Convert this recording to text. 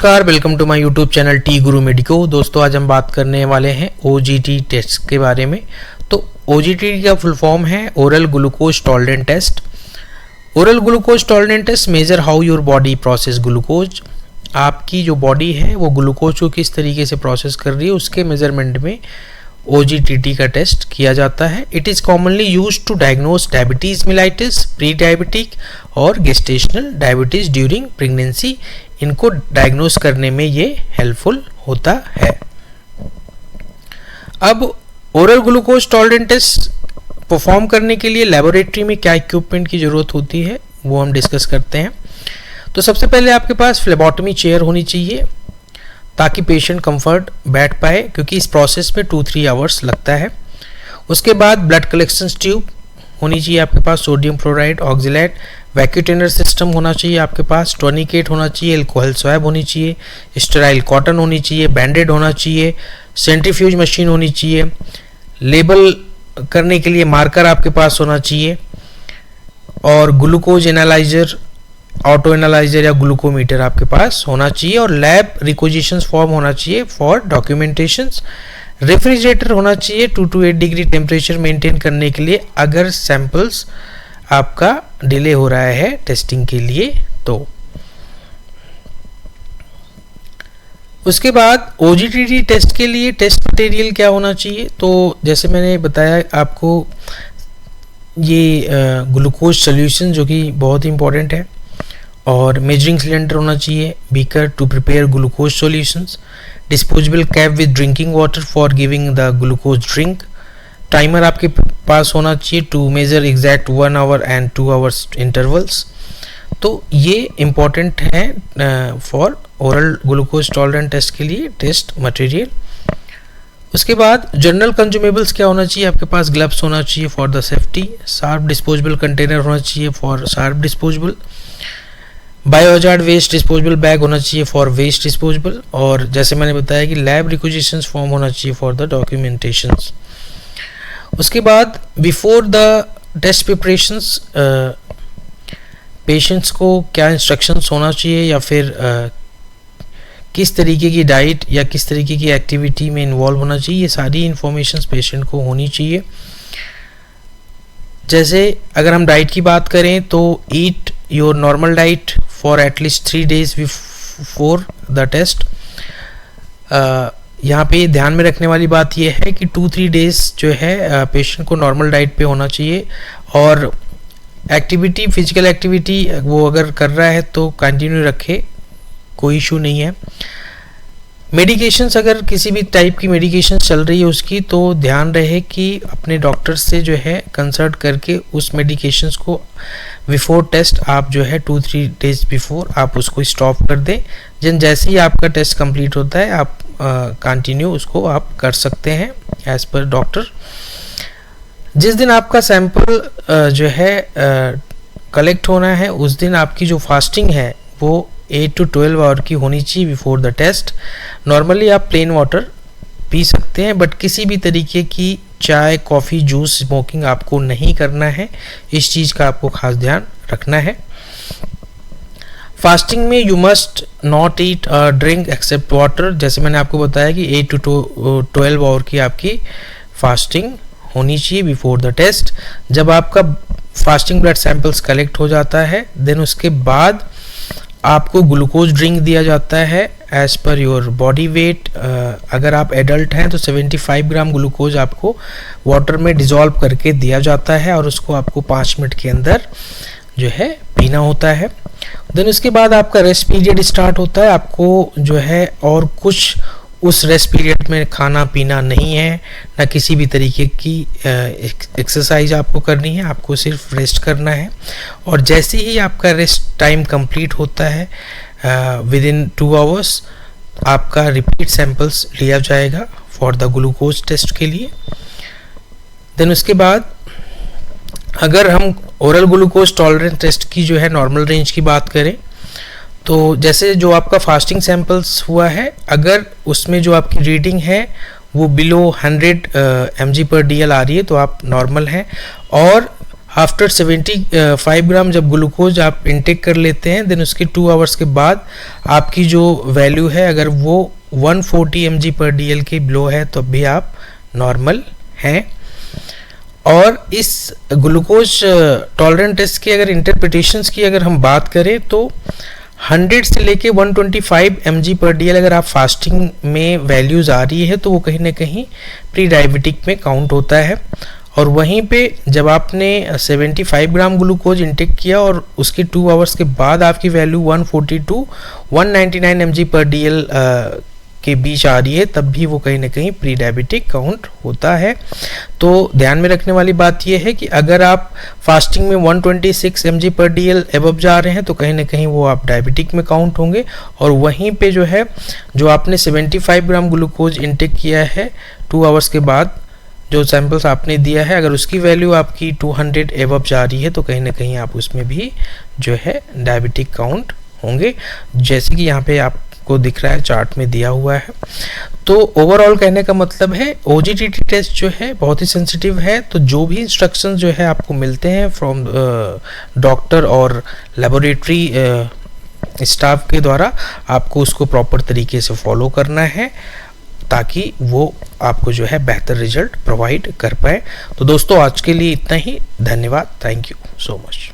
नमस्कार, welcome to my YouTube channel T Guru Medico. दोस्तों, आज हम बात करने वाले हैं ओजीटी टेस्ट के बारे में। तो ओजीटी का फुल फॉर्म है oral glucose tolerance test. Oral glucose tolerance test measure how your body process glucose. आपकी जो बॉडी है वो ग्लूकोज को किस तरीके से प्रोसेस कर रही है उसके मेजरमेंट में ओजीटीटी का टेस्ट किया जाता है। It is commonly use to diagnose diabetes mellitus, pre diabetic और गेस्टेशनल डायबिटीज़ ड्यूरिंग प्रेगनेंसी। इनको डायग्नोज करने में ये हेल्पफुल होता है। अब oral glucose tolerance test perform करने के लिए लेबोरेटरी में क्या इक्विपमेंट की ज़रूरत होती है वो हम डिस्कस करते हैं। तो सबसे पहले आपके पास फ्लेबोटमी चेयर होनी चाहिए ताकि पेशेंट कंफर्ट बैठ पाए, क्योंकि इस प्रोसेस में 2-3 आवर्स लगता है। उसके बाद ब्लड कलेक्शन ट्यूब होनी चाहिए आपके पास, sodium chloride, oxalate, vacutainer system होना चाहिए आपके पास, टोनिकेट होना चाहिए, अल्कोहल स्वैब होनी चाहिए, स्टेराइल कॉटन होनी चाहिए, बैंडेड होना चाहिए, सेंट्रीफ्यूज मशीन होनी चाहिए, लेबल करने के लिए मार्कर आपके पास होना चाहिए, और ग्लूकोज एनालाइजर, ऑटो एनालाइजर या ग्लूकोमीटर आपके पास होना चाहिए, और लैब रिक्विजिशंस फॉर्म होना चाहिए फॉर डॉक्यूमेंटेशंस। रेफ्रिजरेटर होना चाहिए 2 to 8 डिग्री टेम्परेचर मेंटेन करने के लिए अगर सैंपल्स आपका डिले हो रहा है टेस्टिंग के लिए। तो उसके बाद ओजीटीटी टेस्ट के लिए टेस्ट मटेरियल क्या होना चाहिए, तो जैसे मैंने बताया आपको ये ग्लूकोज सॉल्यूशन जो कि बहुत इंपॉर्टेंट है, और मेजरिंग सिलेंडर होना चाहिए, beaker to prepare glucose solutions, disposable cap with drinking water for giving the glucose drink, timer आपके पास होना चाहिए to measure exact 1 hour and 2 hours intervals. तो ये इम्पॉर्टेंट है for oral glucose tolerance test के लिए टेस्ट मटेरियल। उसके बाद जनरल कंज्यूमेबल्स क्या होना चाहिए आपके पास, ग्लव्स होना चाहिए for the safety, sharp disposable container होना चाहिए for sharp disposable, biohazard waste disposable bag होना चाहिए फॉर वेस्ट डिस्पोजेबल, और जैसे मैंने बताया कि लैब रिक्विजिशंस फॉर्म होना चाहिए फॉर द डॉक्यूमेंटेशंस। उसके बाद before the test preparations patients को क्या इंस्ट्रक्शंस होना चाहिए या फिर किस तरीके की डाइट या किस तरीके की एक्टिविटी में इन्वॉल्व होना चाहिए, ये सारी इंफॉर्मेशंस पेशेंट को होनी चाहिए। जैसे अगर हम डाइट की बात करें तो eat your normal diet for at least 3 days before the test. यहाँ पे ध्यान में रखने वाली बात यह है कि 2-3 days जो है पेशेंट को नॉर्मल डाइट पे होना चाहिए, और एक्टिविटी, फिजिकल एक्टिविटी वो अगर कर रहा है तो कंटिन्यू रखे, कोई इशू नहीं है। मेडिकेशंस, अगर किसी भी टाइप की मेडिकेशन चल रही है उसकी, तो ध्यान रहे कि अपने डॉक्टर से जो है कंसल्ट करके उस मेडिकेशंस को बिफोर टेस्ट आप जो है 2-3 days बिफोर आप उसको स्टॉप कर दें। जैसे ही आपका टेस्ट कंप्लीट होता है आप कंटिन्यू उसको आप कर सकते हैं एज पर डॉक्टर। जिस दिन आपका सैंपल जो है कलेक्ट होना है उस दिन आपकी जो फास्टिंग है वो 8 to 12 आवर की होनी चाहिए बिफोर द टेस्ट। नॉर्मली आप प्लेन वाटर पी सकते हैं, बट किसी भी तरीके की चाय, कॉफ़ी, जूस, स्मोकिंग आपको नहीं करना है। इस चीज़ का आपको खास ध्यान रखना है। फास्टिंग में you must not eat drink except water. जैसे मैंने आपको बताया कि 8 to 12 आवर की आपकी फास्टिंग होनी चाहिए बिफोर द टेस्ट। जब आपका फास्टिंग ब्लड सैंपल्स कलेक्ट हो जाता है देन उसके बाद आपको ग्लूकोज ड्रिंक दिया जाता है as per your body weight. अगर आप एडल्ट हैं तो 75 ग्राम ग्लूकोज आपको वाटर में डिज़ोल्व करके दिया जाता है, और उसको आपको 5 मिनट के अंदर जो है पीना होता है। देन उसके बाद आपका रेस्ट पीरियड स्टार्ट होता है। आपको जो है और कुछ उस रेस्ट पीरियड में खाना पीना नहीं है, ना किसी भी तरीके की एक्सरसाइज आपको करनी है, आपको सिर्फ रेस्ट करना है। और जैसे ही आपका रेस्ट टाइम कंप्लीट होता है विद इन 2 आवर्स आपका रिपीट सैंपल्स लिया जाएगा फॉर द ग्लूकोज टेस्ट के लिए। देन उसके बाद अगर हम ओरल ग्लूकोज टॉलरेंस टेस्ट की जो है नॉर्मल रेंज की बात करें, तो जैसे जो आपका फास्टिंग सैंपल्स हुआ है, अगर उसमें जो आपकी रीडिंग है वो बिलो 100 mg/dl आ रही है तो आप नॉर्मल हैं, और आफ्टर 75 ग्राम जब ग्लूकोज आप इंटेक कर लेते हैं, देन उसके 2 आवर्स के बाद आपकी जो वैल्यू है अगर वो 140 mg/dl के बिलो है तो भी आप नॉर्मल हैं। और इस ग्लूकोज टॉलरेंस टेस्ट की अगर इंटरप्रिटेशंस की अगर हम बात करें तो 100 से लेके 125 mg/dl अगर आप फास्टिंग में वैल्यूज़ आ रही है तो वो कहीं ना कहीं प्री डायबिटिक में काउंट होता है। और वहीं पे जब आपने 75 ग्राम ग्लूकोज इंटेक किया और उसके 2 आवर्स के बाद आपकी वैल्यू 140 टू 199 mg/dl के बीच आ रही है, तब भी वो कहीं ना कहीं प्री डायबिटिक काउंट होता है। तो ध्यान में रखने वाली बात यह है कि अगर आप फास्टिंग में 126 mg/dl एबव जा रहे हैं तो कहीं ना कहीं वो आप डायबिटिक में काउंट होंगे। और वहीं पे जो है जो आपने 75 ग्राम ग्लूकोज इंटेक किया है 2 आवर्स के बाद जो सैंपल्स आपने दिया है, अगर उसकी वैल्यू आपकी 200 एबव जा रही है तो कहीं ना कहीं आप उसमें भी जो है डायबिटिक काउंट होंगे, जैसे कि यहाँ पे आपको दिख रहा है चार्ट में दिया हुआ है। तो ओवरऑल कहने का मतलब है OGTT टेस्ट जो है बहुत ही सेंसिटिव है। तो जो भी इंस्ट्रक्शंस जो है आपको मिलते हैं फ्रॉम डॉक्टर और लेबोरेटरी स्टाफ के द्वारा, आपको उसको प्रॉपर तरीके से फॉलो करना है ताकि वो आपको जो है बेहतर रिजल्ट प्रोवाइड कर पाए। तो दोस्तों आज के लिए इतना ही, धन्यवाद, थैंक यू सो मच।